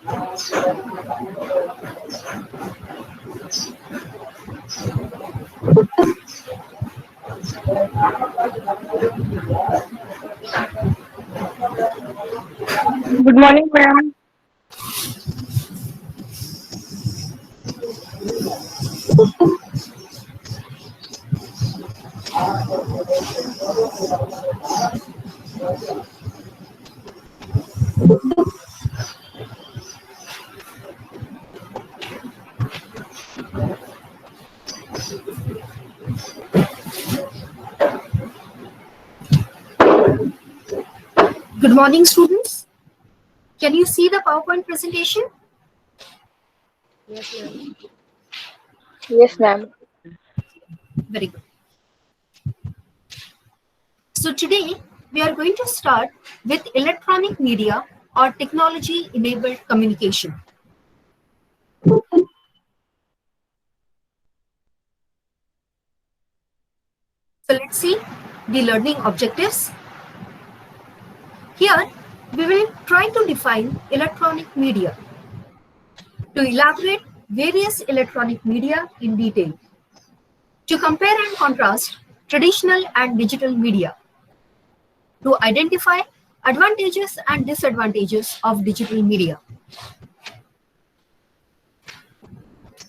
Good morning, ma'am. Good morning, students. Can you see the PowerPoint presentation? Yes, ma'am. Yes, ma'am. Very good. So today we are going to start with electronic media or technology-enabled communication. So let's see the learning objectives. Here we will try to define electronic media, to elaborate various electronic media in detail, to compare and contrast traditional and digital media, to identify advantages and disadvantages of digital media.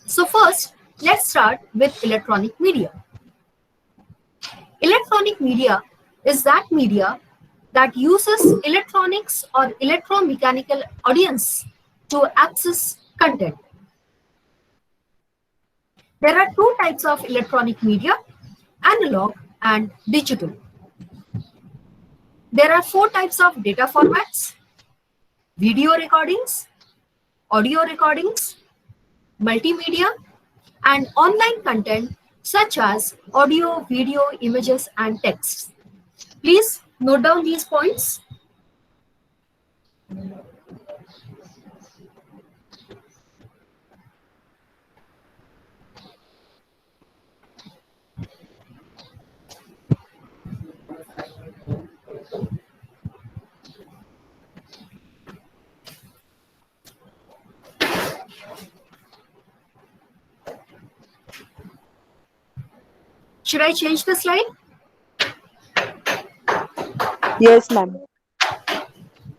So first, let's start with electronic media. Electronic media is that media that uses electronics or electromechanical audience to access content. There are two types of electronic media, analog and digital. There are four types of data formats: video recordings, audio recordings, multimedia, and online content such as audio, video, images, and texts. Please note down these points. Should I change the slide? Yes, ma'am.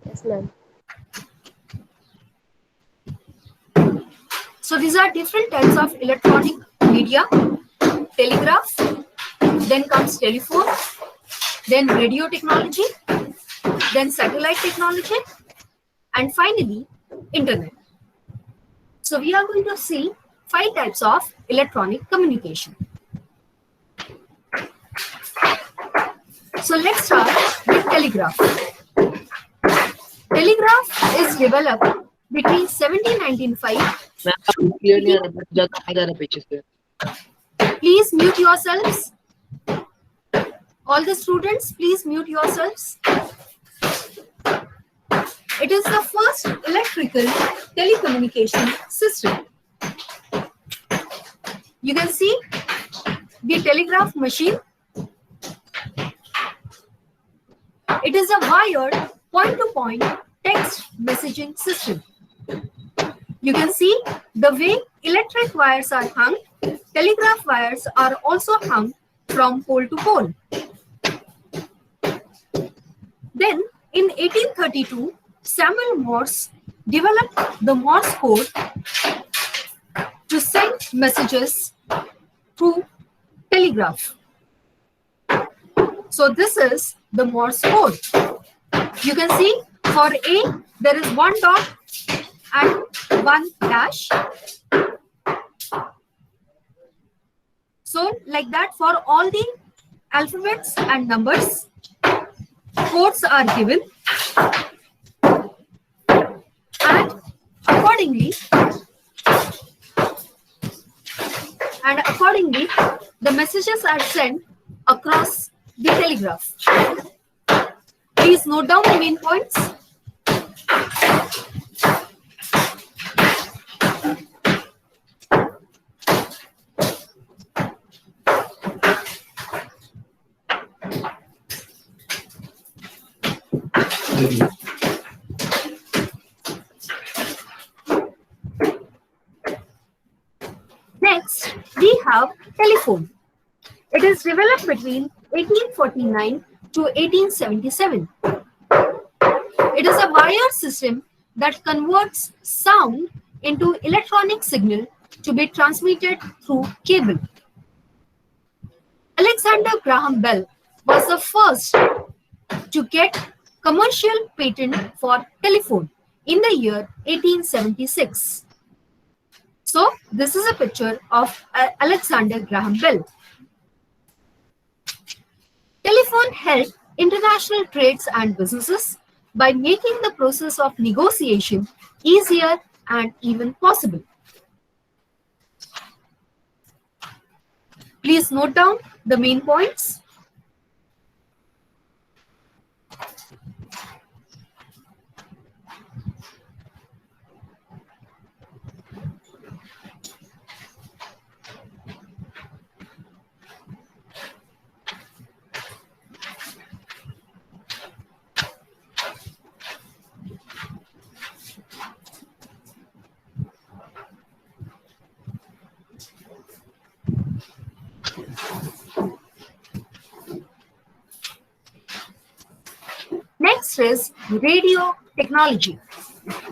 Yes, ma'am. So these are different types of electronic media: telegraph, then comes telephone, then radio technology, then satellite technology, and finally internet. So we are going to see 5 types of electronic communication. So let's start with telegraph. Telegraph is developed between 1795. Clearly ज़्यादा आ रहा है पीछे से. Please mute yourselves. All the students, please mute yourselves. It is the first electrical telecommunication system. You can see the telegraph machine. It is a wired point-to-point text messaging system. You can see the way electric wires are hung. Telegraph wires are also hung from pole to pole. Then in 1832, Samuel Morse developed the Morse Code to send messages through telegraph. So this is the Morse code. You can see for A, there is 1 dot and 1 dash. So like that for all the alphabets and numbers, codes are given. And accordingly, the messages are sent across the telegraph. Please note down the main points. have telephone. It is developed between 1849 to 1877. It is a wire system that converts sound into electronic signal to be transmitted through cable. Alexander Graham Bell was the first to get commercial patent for telephone in the year 1876. So this is a picture of Alexander Graham Bell. Telephone helped international trades and businesses by making the process of negotiation easier and even possible. Please note down the main points. Next is radio technology.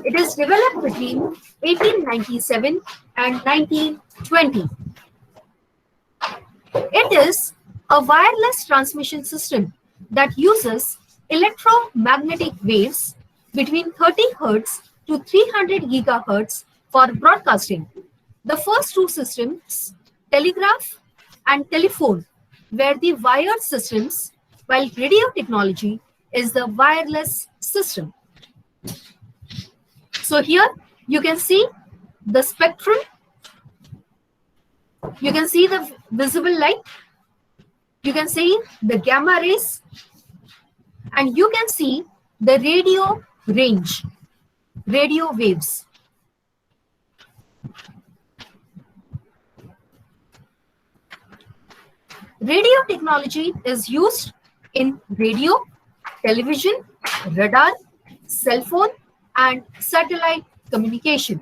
It is developed between 1897 and 1920. It is a wireless transmission system that uses electromagnetic waves between 30 Hz to 300 GHz for broadcasting. The first two systems, telegraph and telephone, were the wired systems, while radio technology is the wireless system. So here you can see the spectrum. You can see the visible light. You can see the gamma rays. And you can see the radio range, radio waves. Radio technology is used in radio, television, radar, cell phone, and satellite communication.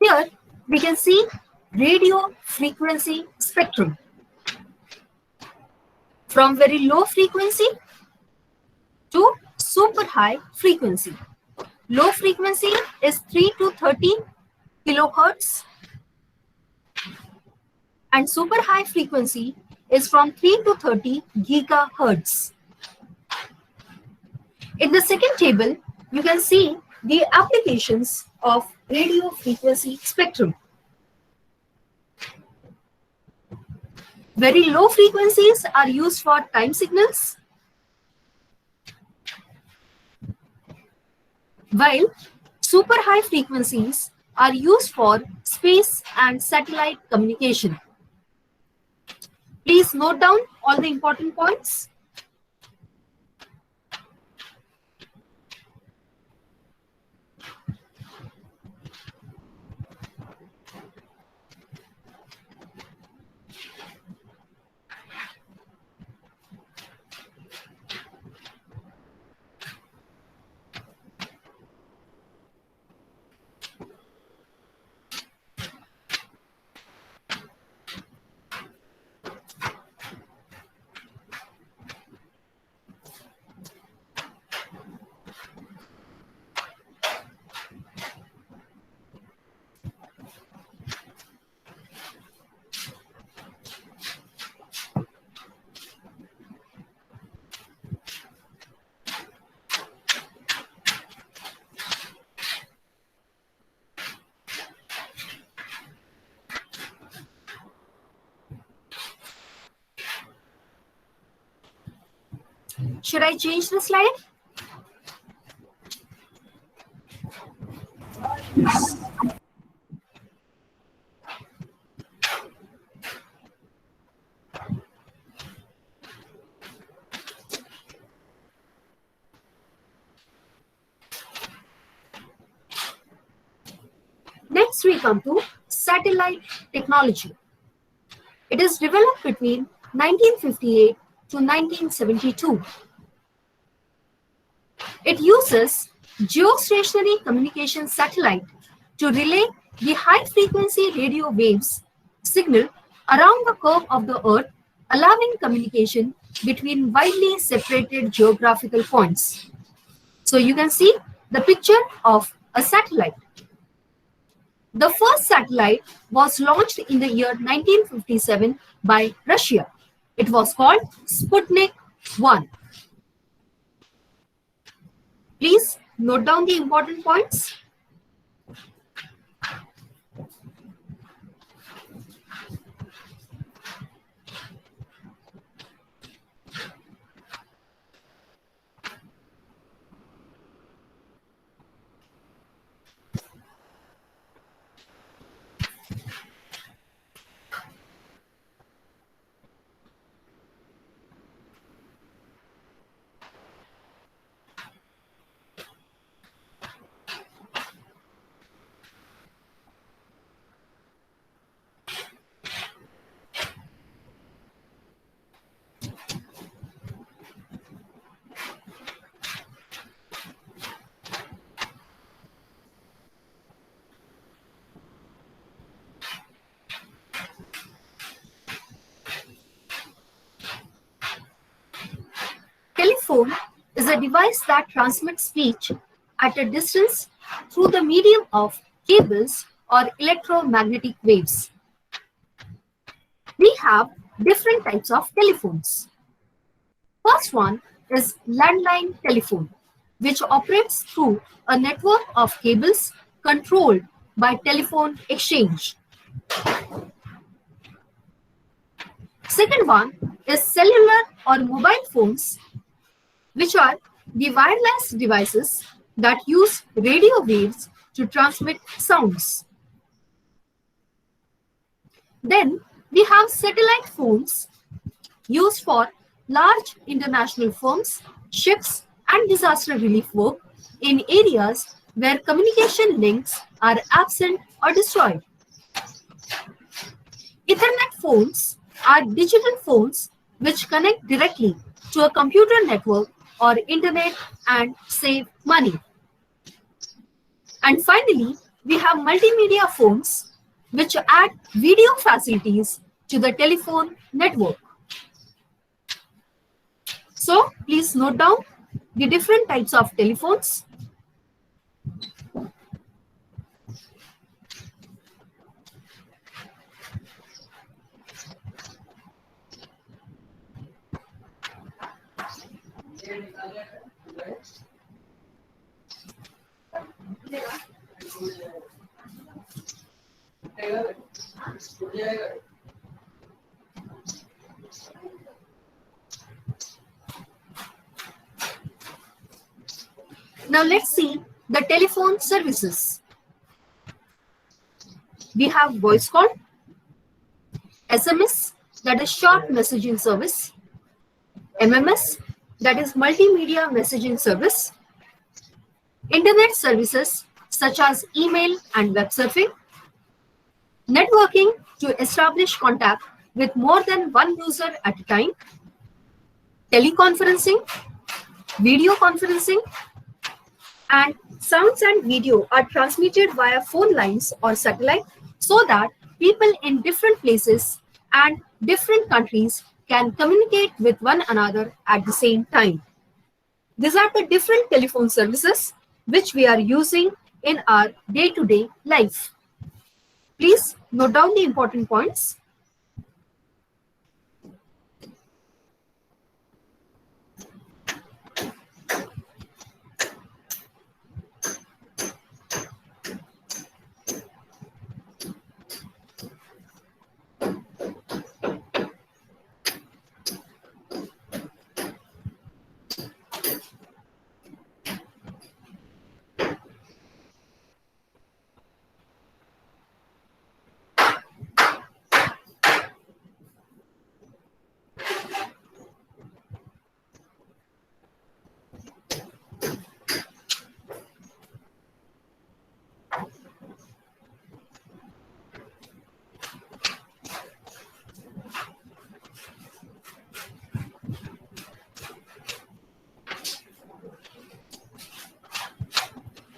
Here we can see radio frequency spectrum. From very low frequency to super high frequency. Low frequency is 3 to 30 kilohertz and super high frequency is from 3 to 30 gigahertz. In the second table, you can see the applications of radio frequency spectrum. Very low frequencies are used for time signals, while super high frequencies are used for space and satellite communication. Please note down all the important points. Should I change the slide? Next, we come to satellite technology. It is developed between 1958 to 1972. It uses geostationary communication satellite to relay the high-frequency radio waves signal around the curve of the Earth, allowing communication between widely separated geographical points. So you can see the picture of a satellite. The first satellite was launched in the year 1957 by Russia. It was called Sputnik 1. Please note down the important points. Telephone is a device that transmits speech at a distance through the medium of cables or electromagnetic waves. We have different types of telephones. First one is landline telephone, which operates through a network of cables controlled by telephone exchange. Second one is cellular or mobile phones, which are the wireless devices that use radio waves to transmit sounds. Then we have satellite phones used for large international firms, ships, and disaster relief work in areas where communication links are absent or destroyed. Ethernet phones are digital phones which connect directly to a computer network or internet and save money. And finally, we have multimedia phones which add video facilities to the telephone network. So please note down the different types of telephones. Now let's see the telephone services. We have voice call, SMS, that is short messaging service, MMS, that is multimedia messaging service, internet services such as email and web surfing, networking to establish contact with more than one user at a time, teleconferencing, video conferencing, and sounds and video are transmitted via phone lines or satellite so that people in different places and different countries can communicate with one another at the same time. These are the different telephone services which we are using in our day-to-day life. Please note down the important points.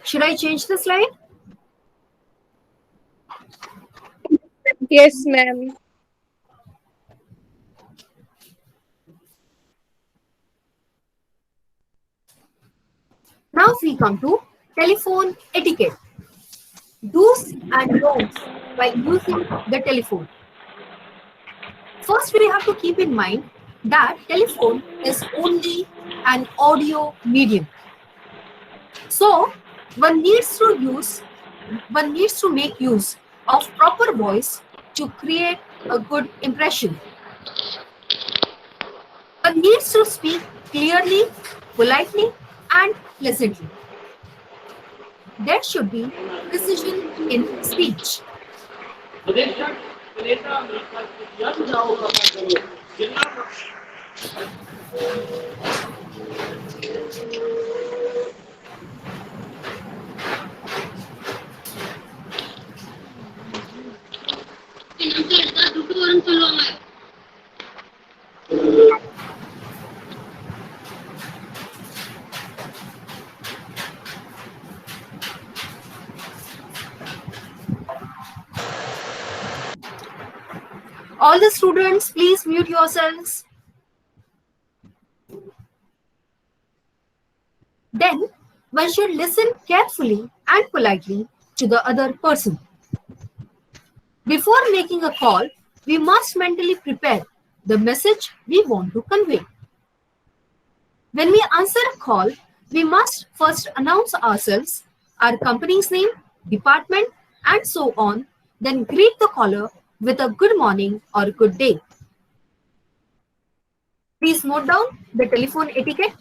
Should I change the slide? Yes, ma'am. Now we come to telephone etiquette. Do's and don'ts while using the telephone. First, we have to keep in mind that telephone is only an audio medium. So one needs to make use of proper voice to create a good impression. One needs to speak clearly, politely, and pleasantly. There should be precision in speech. All the students, please mute yourselves. Then one should listen carefully and politely to the other person. Before making a call, we must mentally prepare the message we want to convey. When we answer a call, we must first announce ourselves, our company's name, department, and so on, then greet the caller with a good morning or good day. Please note down the telephone etiquette.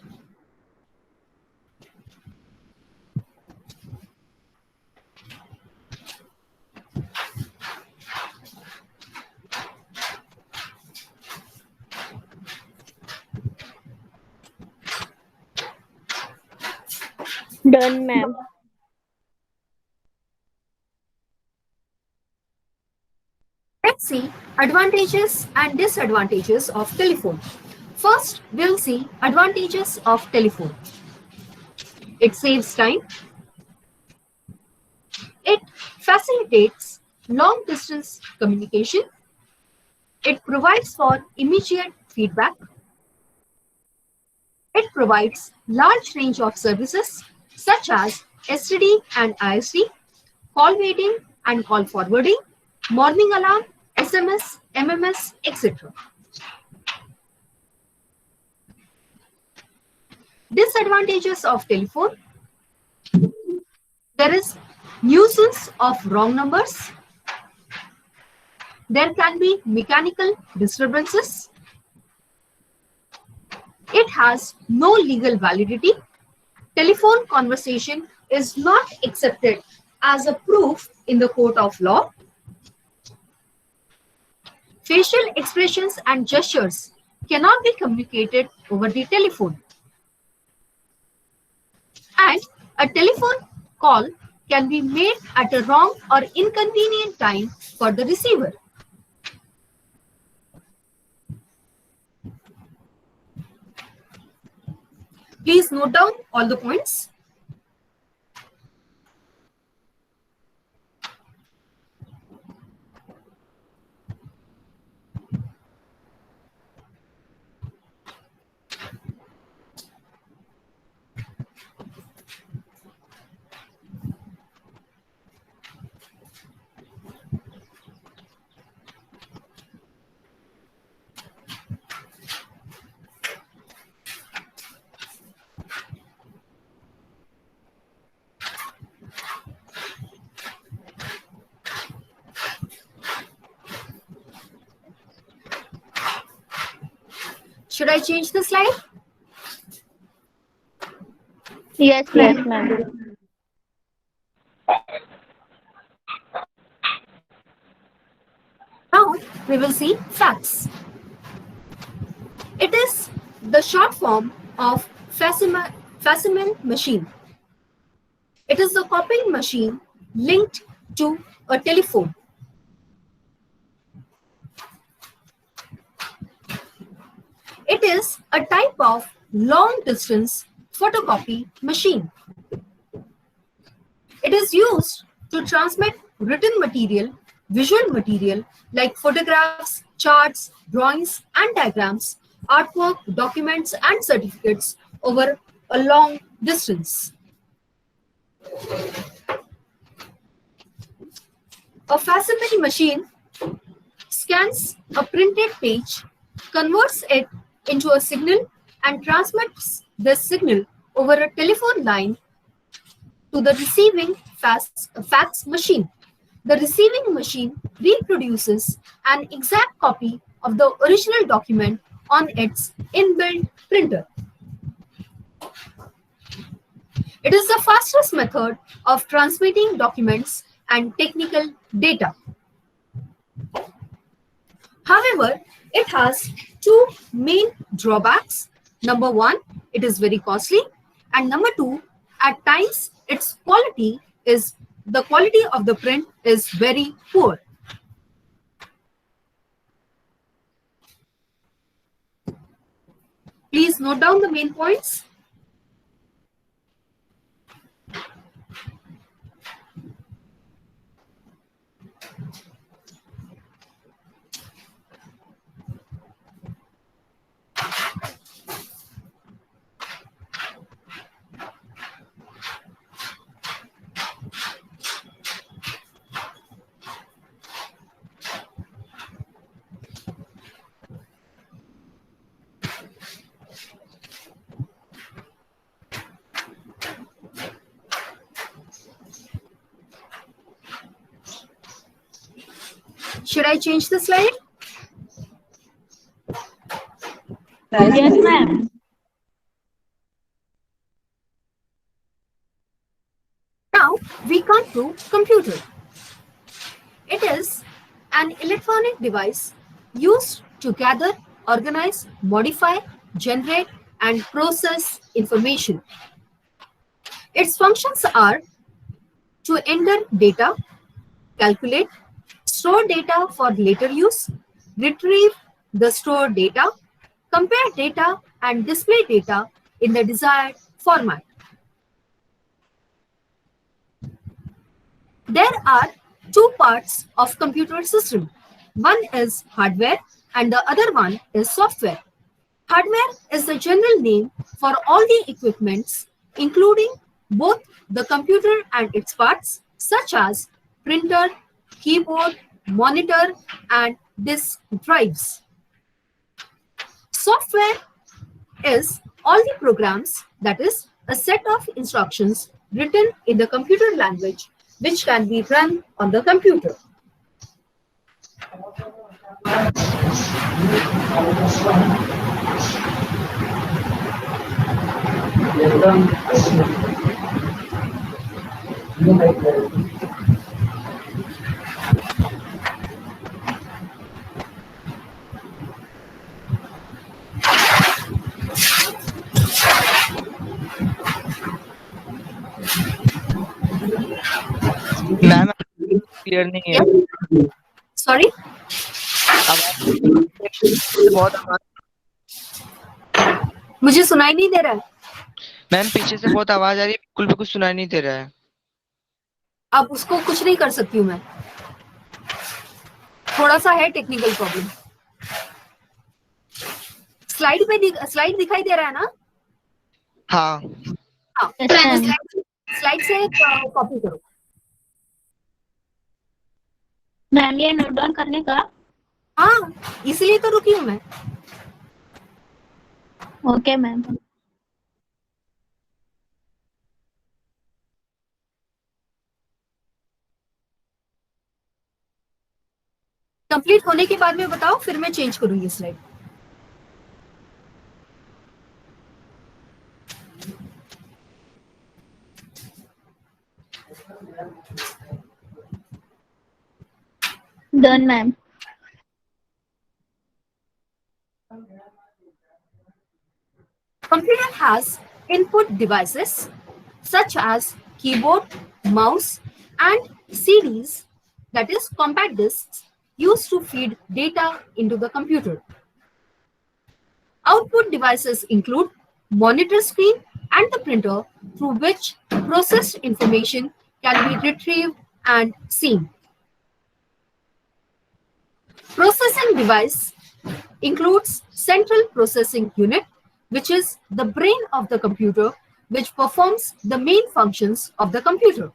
Done, ma'am. Let's see advantages and disadvantages of telephone. First, we'll see advantages of telephone. It saves time. It facilitates long distance communication. It provides for immediate feedback. It provides large range of services such as STD and ISD, call waiting and call forwarding, morning alarm, SMS, MMS, etc. Disadvantages of telephone. There is nuisance of wrong numbers. There can be mechanical disturbances. It has no legal validity. Telephone conversation is not accepted as a proof in the court of law. Facial expressions and gestures cannot be communicated over the telephone. And a telephone call can be made at a wrong or inconvenient time for the receiver. Please note down all the points. Should I change the slide? Yes, ma'am. Now we will see fax. It is the short form of facsimile machine. It is a copying machine linked to a telephone. It is a type of long distance photocopy machine. It is used to transmit written material, visual material like photographs, charts, drawings, and diagrams, artwork, documents, and certificates over a long distance. A facsimile machine scans a printed page, converts it into a signal, and transmits this signal over a telephone line to the receiving fax machine. The receiving machine reproduces an exact copy of the original document on its inbuilt printer. It is the fastest method of transmitting documents and technical data. However, it has two main drawbacks. Number one, it is very costly, and number two, at times the quality of the print is very poor. Please note down the main points. Should I change the slide? Yes, ma'am. Now we come to computer. It is an electronic device used to gather, organize, modify, generate, and process information. Its functions are to enter data, calculate, store data for later use, retrieve the stored data, compare data, and display data in the desired format. There are two parts of computer system. One is hardware and the other one is software. Hardware is the general name for all the equipments, including both the computer and its parts, such as printer, keyboard, monitor, and disk drives. Software is all the programs, that is, a set of instructions written in the computer language which can be run on the computer. Ma'am clear नहीं है। Sorry? बहुत आवाज मुझे सुनाई नहीं दे रहा है। Ma'am पीछे से बहुत आवाज आ रही है, बिल्कुल भी कुछ सुनाई नहीं दे रहा है। अब उसको कुछ नहीं कर सकती हूँ मैं, थोड़ा सा है टेक्निकल प्रॉब्लम। स्लाइड दिखाई दे रहा है ना? हाँ हाँ, स्लाइड से कॉपी करो। मैम ये नोट डाउन करने का? हाँ, इसलिए तो रुकी हूँ मैं। Okay ma'am. कंप्लीट होने के बाद में बताओ, फिर मैं चेंज करूंगी slide. Done, ma'am. Computer has input devices such as keyboard, mouse, and CDs, that is compact discs, used to feed data into the computer. Output devices include monitor screen and the printer through which processed information can be retrieved and seen. Processing device includes central processing unit, which is the brain of the computer, which performs the main functions of the computer.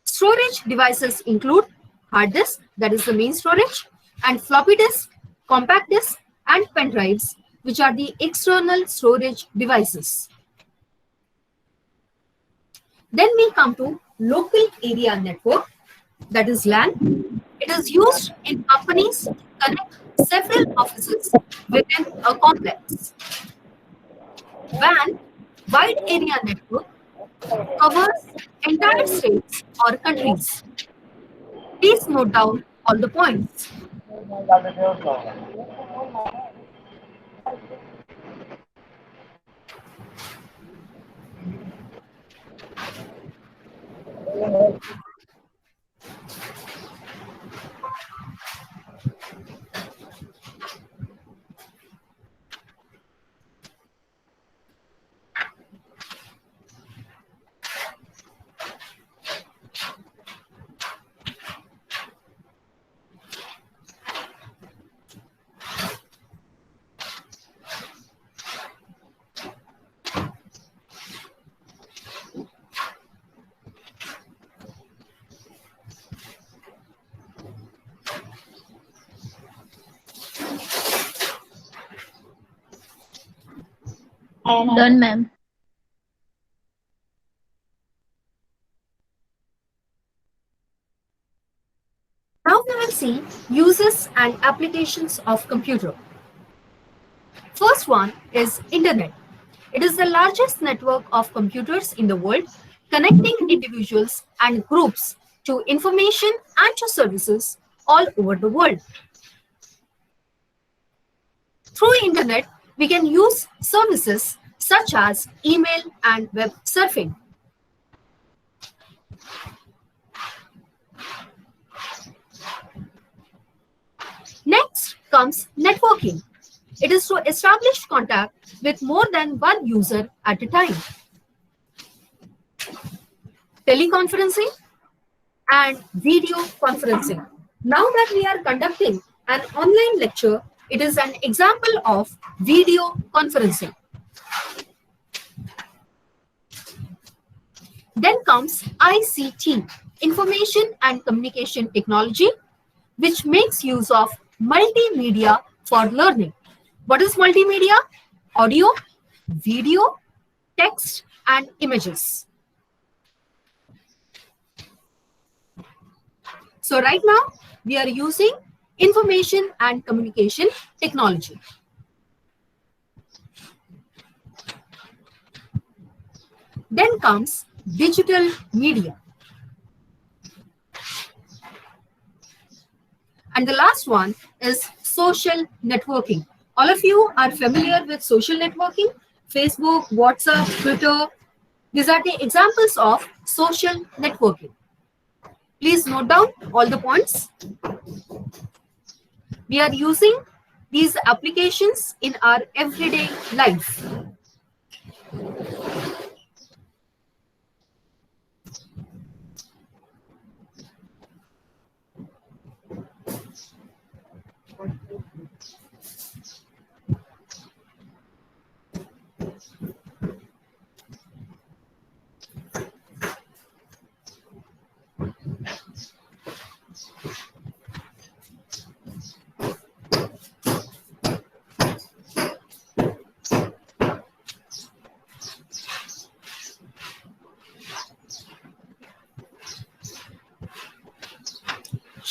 Storage devices include hard disk, that is the main storage, and floppy disk, compact disk, and pen drives, which are the external storage devices. Then we come to local area network, that is LAN. It is used in companies to connect several offices within a complex. WAN, wide area network, covers entire states or countries. Please note down all the points. I am done, ma'am. Now we will see uses and applications of computer. First one is Internet. It is the largest network of computers in the world, connecting individuals and groups to information and to services all over the world. Through Internet, we can use services such as email and web surfing. Next comes networking. It is to establish contact with more than one user at a time. Teleconferencing and video conferencing. Now that we are conducting an online lecture, it is an example of video conferencing. Then comes ICT, Information and Communication Technology, which makes use of multimedia for learning. What is multimedia? Audio, video, text, and images. So right now, we are using information and communication technology. Then comes digital media. And the last one is social networking. All of you are familiar with social networking, Facebook, WhatsApp, Twitter. These are the examples of social networking. Please note down all the points. We are using these applications in our everyday life.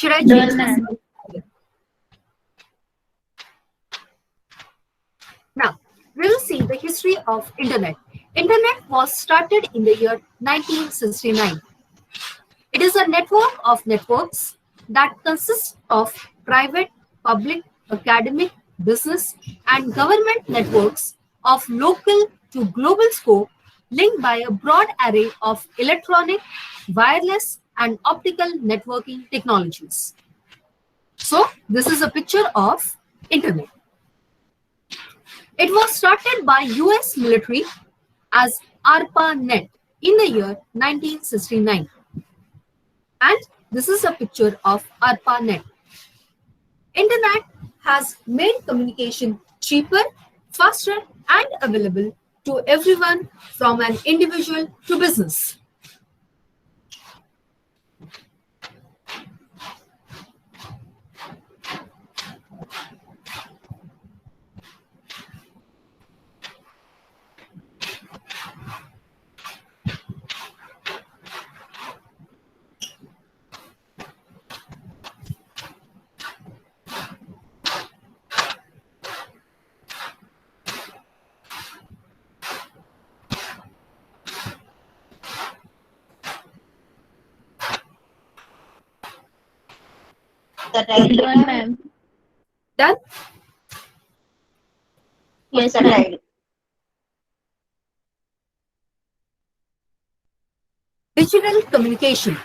Should I change this? Now, we will see the history of Internet. Internet was started in the year 1969. It is a network of networks that consists of private, public, academic, business, and government networks of local to global scope linked by a broad array of electronic, wireless, and optical networking technologies. So, this is a picture of Internet. It was started by US military as ARPANET. in the year 1969. And this is a picture of ARPANET. Internet has made communication cheaper, faster, and available to everyone from an individual to business. Done, ma'am. Done? Yes, ma'am. Digital communication.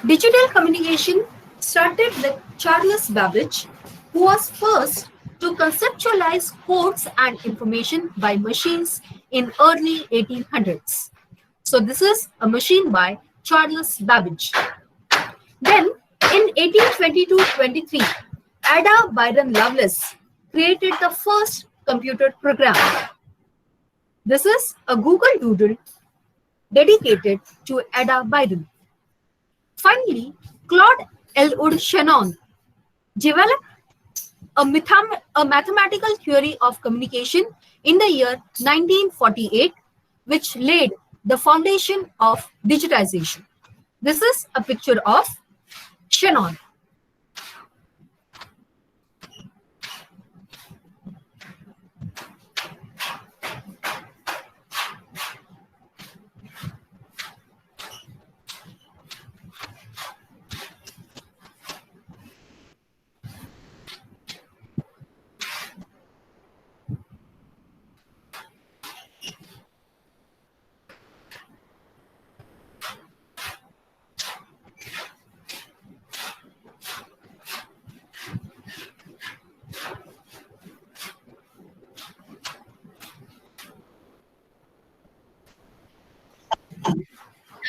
Digital communication started with Charles Babbage, who was first to conceptualize codes and information by machines in early 1800s. So this is a machine by Charles Babbage. Then in 1822-23, Ada Byron Lovelace created the first computer program. This is a Google Doodle dedicated to Ada Byron. Finally, Claude Elwood Shannon developed a mathematical theory of communication in the year 1948, which laid the foundation of digitization. This is a picture of Shannon.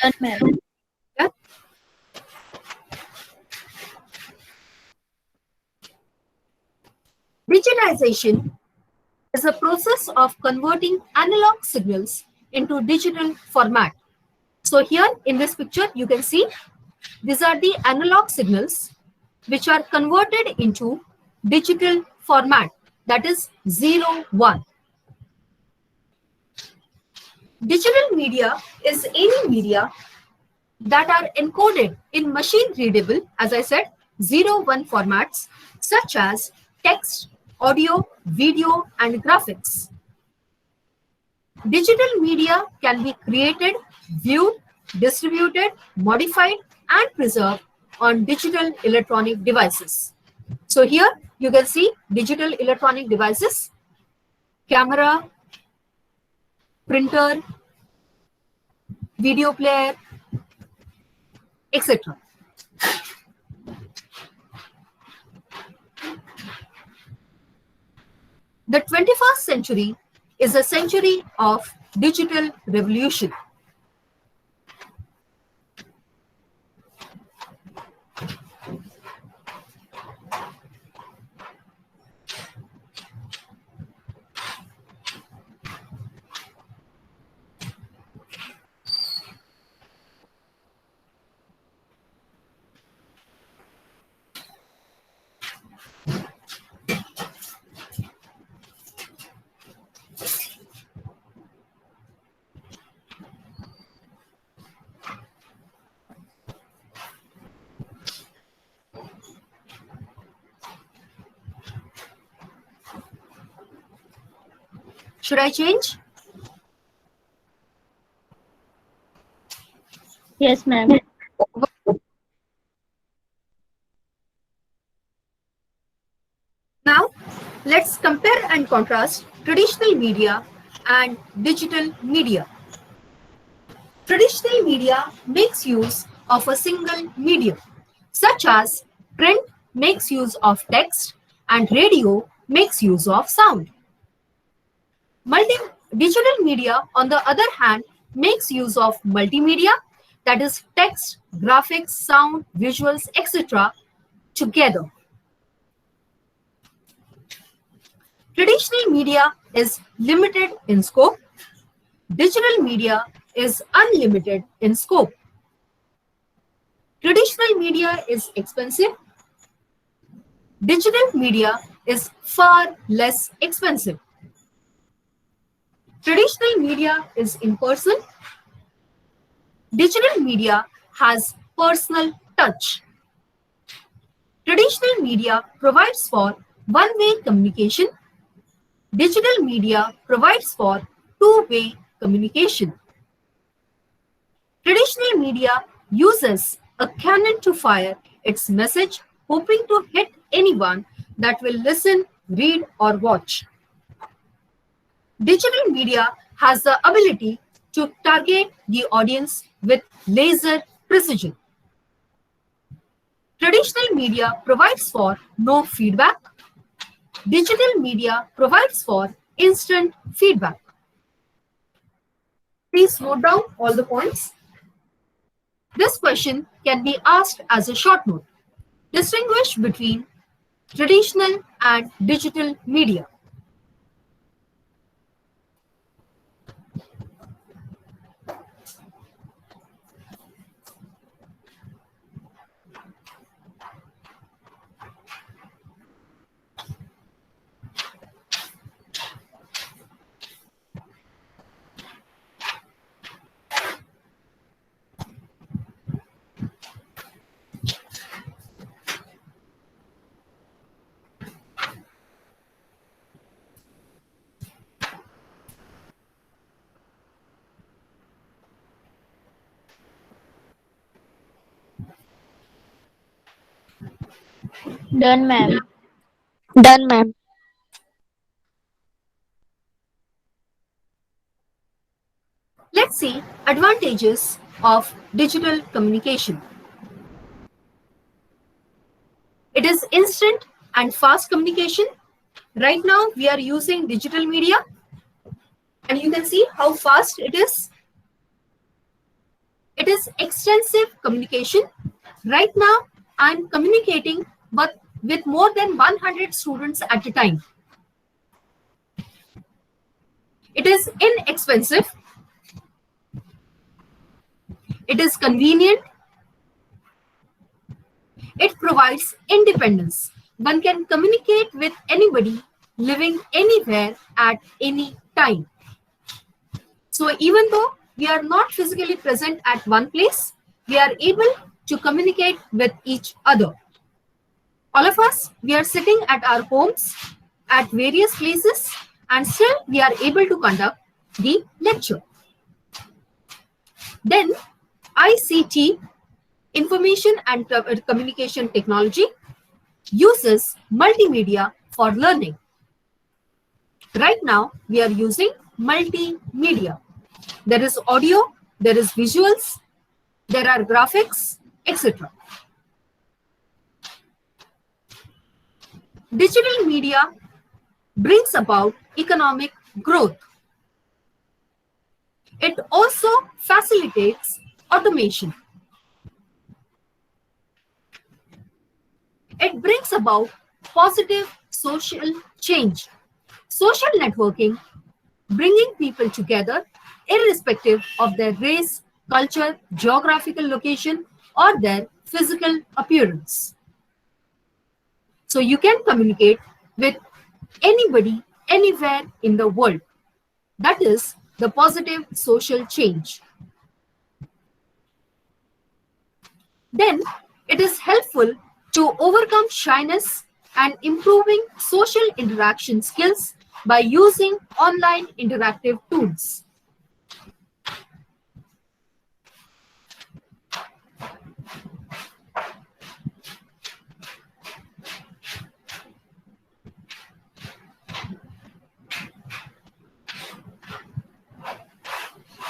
Done, ma'am. Yeah? Digitization is a process of converting analog signals into digital format. So here in this picture, you can see these are the analog signals which are converted into digital format, that is 0, 1. Digital media is any media that are encoded in machine readable, as I said, 0, 1 formats such as text, audio, video, and graphics. Digital media can be created, viewed, distributed, modified, and preserved on digital electronic devices. So here you can see digital electronic devices, camera, printer, video player, etc. The 21st century is a century of digital revolution. Should I change? Yes, ma'am. Now, let's compare and contrast traditional media and digital media. Traditional media makes use of a single medium, such as print makes use of text and radio makes use of sound. Digital media, on the other hand, makes use of multimedia, that is text, graphics, sound, visuals, etc. together. Traditional media is limited in scope. Digital media is unlimited in scope. Traditional media is expensive. Digital media is far less expensive. Traditional media is in person. Digital media has personal touch. Traditional media provides for one-way communication. Digital media provides for two-way communication. Traditional media uses a cannon to fire its message, hoping to hit anyone that will listen, read, or watch. Digital media has the ability to target the audience with laser precision. Traditional media provides for no feedback. Digital media provides for instant feedback. Please note down all the points. This question can be asked as a short note. Distinguish between traditional and digital media. Done, ma'am. Done, ma'am. Let's see advantages of digital communication. It is instant and fast communication. Right now, we are using digital media, and you can see how fast it is. It is extensive communication. Right now, I'm communicating with more than 100 students at a time. It is inexpensive. It is convenient. It provides independence. One can communicate with anybody living anywhere at any time. So even though we are not physically present at one place, we are able to communicate with each other. All of us, we are sitting at our homes at various places, and still we are able to conduct the lecture. Then ICT, Information and Communication Technology, uses multimedia for learning. Right now, we are using multimedia. There is audio, there is visuals, there are graphics, etc. Digital media brings about economic growth. It also facilitates automation. It brings about positive social change. Social networking, bringing people together irrespective of their race, culture, geographical location, or their physical appearance. So you can communicate with anybody, anywhere in the world. That is the positive social change. Then it is helpful to overcome shyness and improving social interaction skills by using online interactive tools.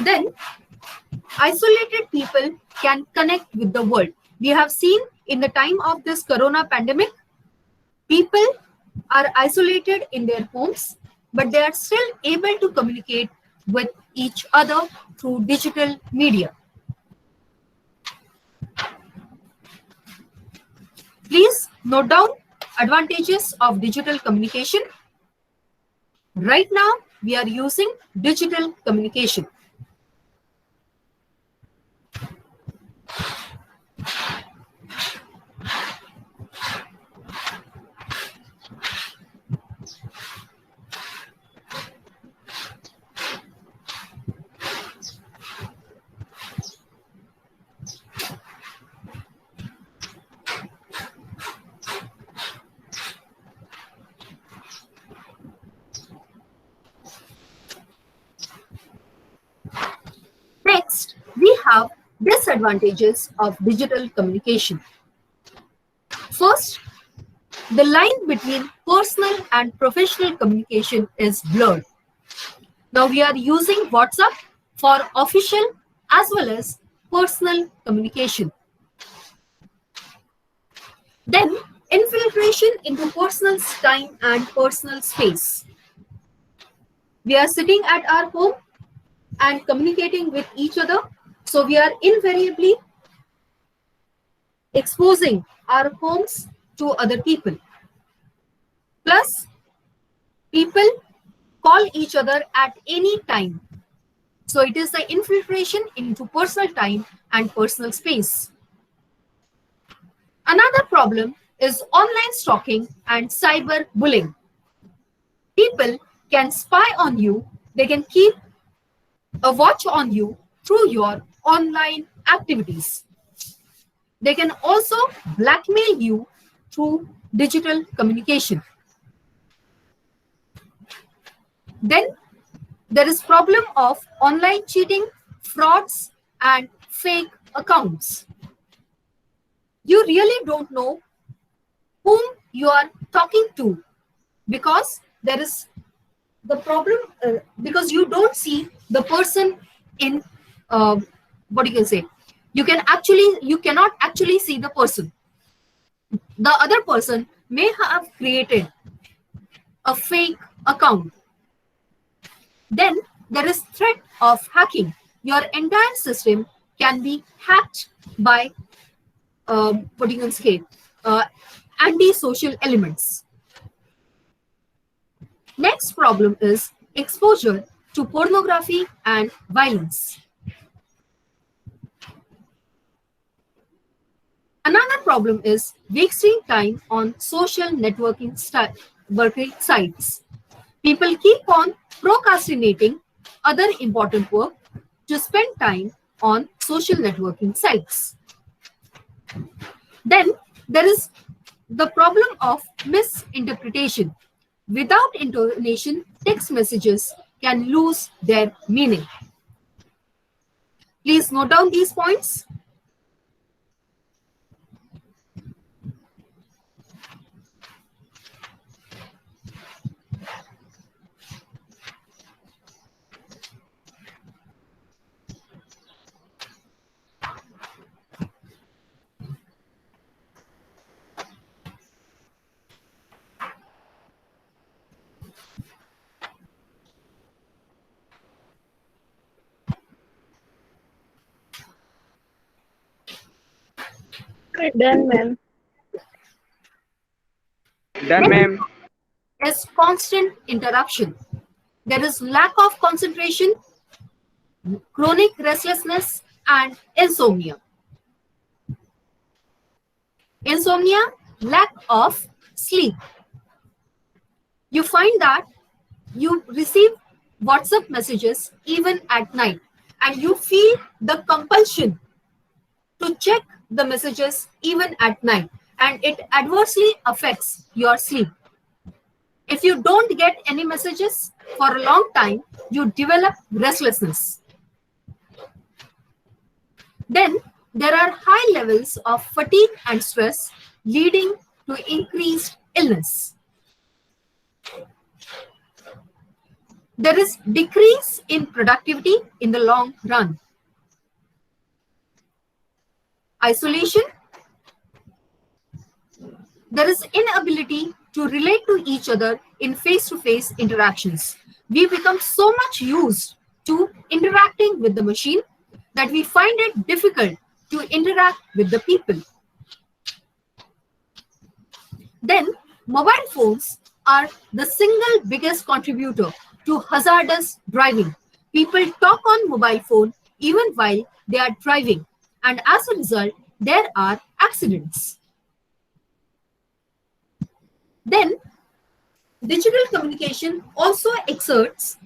Then isolated people can connect with the world. We have seen in the time of this corona pandemic, people are isolated in their homes, but they are still able to communicate with each other through digital media. Please note down advantages of digital communication. Right now, we are using digital communication. Next, we have disadvantages of digital communication. First, the line between personal and professional communication is blurred. Now we are using WhatsApp for official as well as personal communication. Then, infiltration into personal time and personal space. We are sitting at our home and communicating with each other, so we are invariably exposing our homes to other people. Plus, people call each other at any time. So it is the infiltration into personal time and personal space. Another problem is online stalking and cyber bullying. People can spy on you, they can keep a watch on you through your online activities. They can also blackmail you through digital communication. Then there is problem of online cheating, frauds, and fake accounts. You really don't know whom you are talking to because there is the problem because you don't see the person in what you can say. You cannot actually see the person. The other person may have created a fake account. Then there is threat of hacking. Your entire system can be hacked by what you can say, anti-social elements. Next problem is exposure to pornography and violence. Another problem is wasting time on social networking sites. People keep on procrastinating other important work to spend time on social networking sites. Then there is the problem of misinterpretation. Without intonation, text messages can lose their meaning. Please note down these points. Done, ma'am. Done, ma'am. Is constant interruption. There is lack of concentration, chronic restlessness, and insomnia. Insomnia, lack of sleep. You find that you receive WhatsApp messages even at night, and you feel the compulsion to check the messages even at night, and it adversely affects your sleep. If you don't get any messages for a long time, you develop restlessness. Then there are high levels of fatigue and stress leading to increased illness. There is decrease in productivity in the long run. Isolation. There is inability to relate to each other in face-to-face interactions. We become so much used to interacting with the machine that we find it difficult to interact with the people. Then, mobile phones are the single biggest contributor to hazardous driving. People talk on mobile phone even while they are driving, and as a result, there are accidents. Then, digital communication also exerts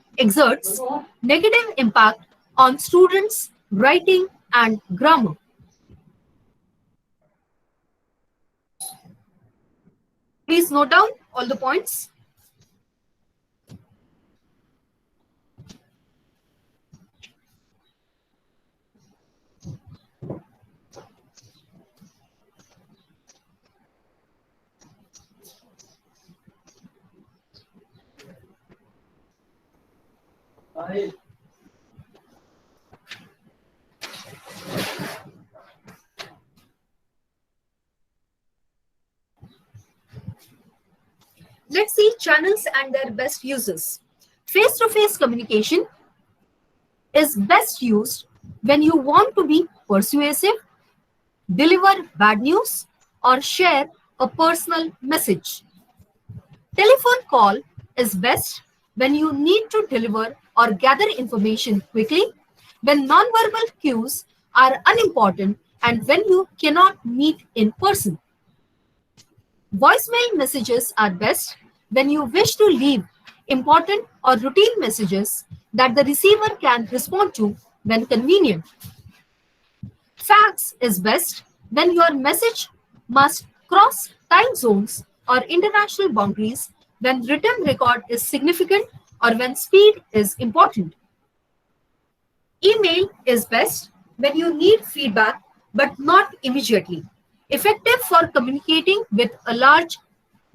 negative impact on students' writing and grammar. Please note down all the points. Let's see channels and their best uses. Face-to-face communication is best used when you want to be persuasive, deliver bad news, or share a personal message. Telephone call is best when you need to deliver or gather information quickly, when nonverbal cues are unimportant, and when you cannot meet in person. Voicemail messages are best when you wish to leave important or routine messages that the receiver can respond to when convenient. Fax is best when your message must cross time zones or international boundaries, when written record is significant, or when speed is important. Email is best when you need feedback but not immediately. Effective for communicating with a large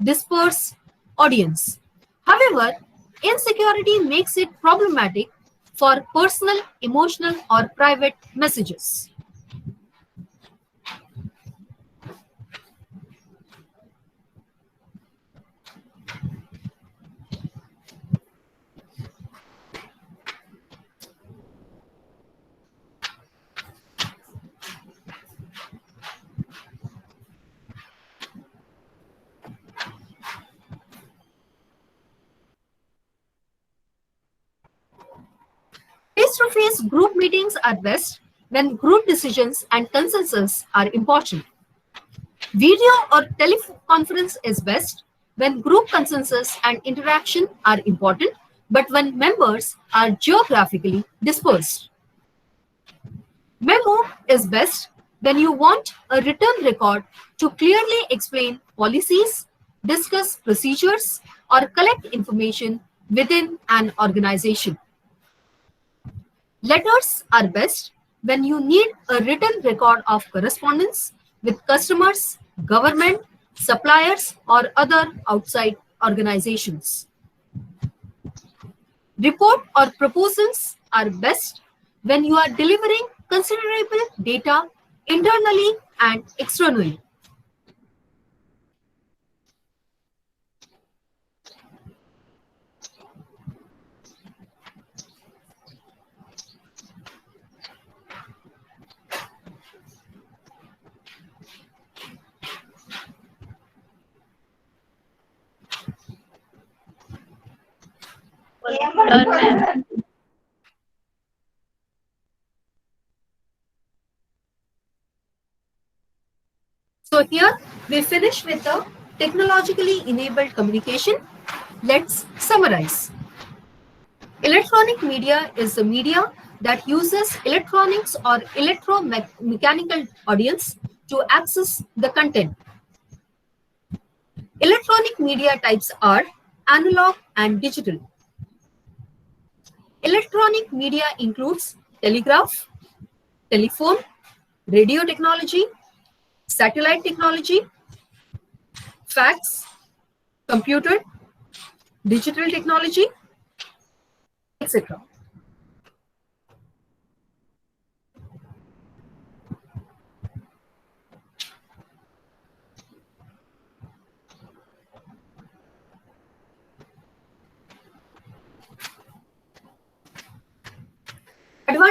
dispersed audience. However, insecurity makes it problematic for personal, emotional, or private messages. Face-to-face group meetings are best when group decisions and consensus are important. Video or teleconference is best when group consensus and interaction are important, but when members are geographically dispersed. Memo is best when you want a written record to clearly explain policies, discuss procedures, or collect information within an organization. Letters are best when you need a written record of correspondence with customers, government, suppliers, or other outside organizations. Report or proposals are best when you are delivering considerable data internally and externally. Done, ma'am. So here we finish with the technologically enabled communication. Let's summarize. Electronic media is the media that uses electronics or electromechanical audience to access the content. Electronic media types are analog and digital. Electronic media includes telegraph, telephone, radio technology, satellite technology, fax, computer, digital technology, etc.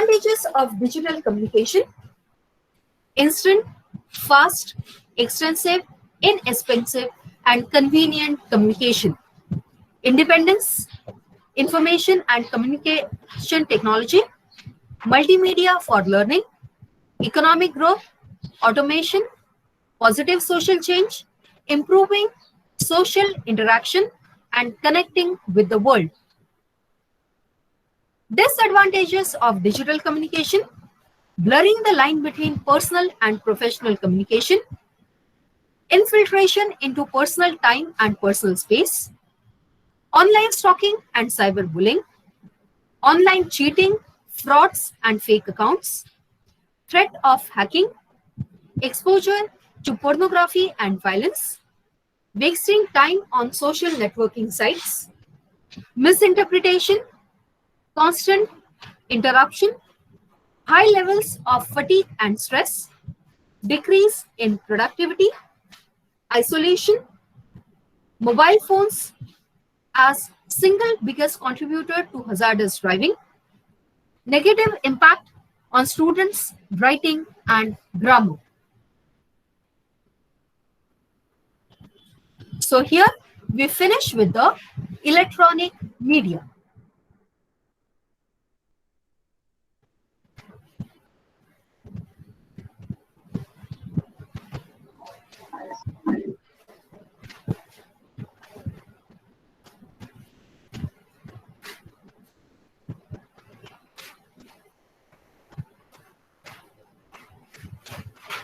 Advantages of digital communication: instant, fast, extensive, inexpensive, and convenient communication. Independence, information and communication technology, multimedia for learning, economic growth, automation, positive social change, improving social interaction, and connecting with the world. Disadvantages of digital communication: blurring the line between personal and professional communication, infiltration into personal time and personal space, online stalking and cyberbullying, online cheating, frauds and fake accounts, threat of hacking, exposure to pornography and violence, wasting time on social networking sites, misinterpretation, constant interruption, high levels of fatigue and stress, decrease in productivity, isolation, mobile phones as single biggest contributor to hazardous driving, negative impact on students' writing and grammar. So here we finish with the electronic media.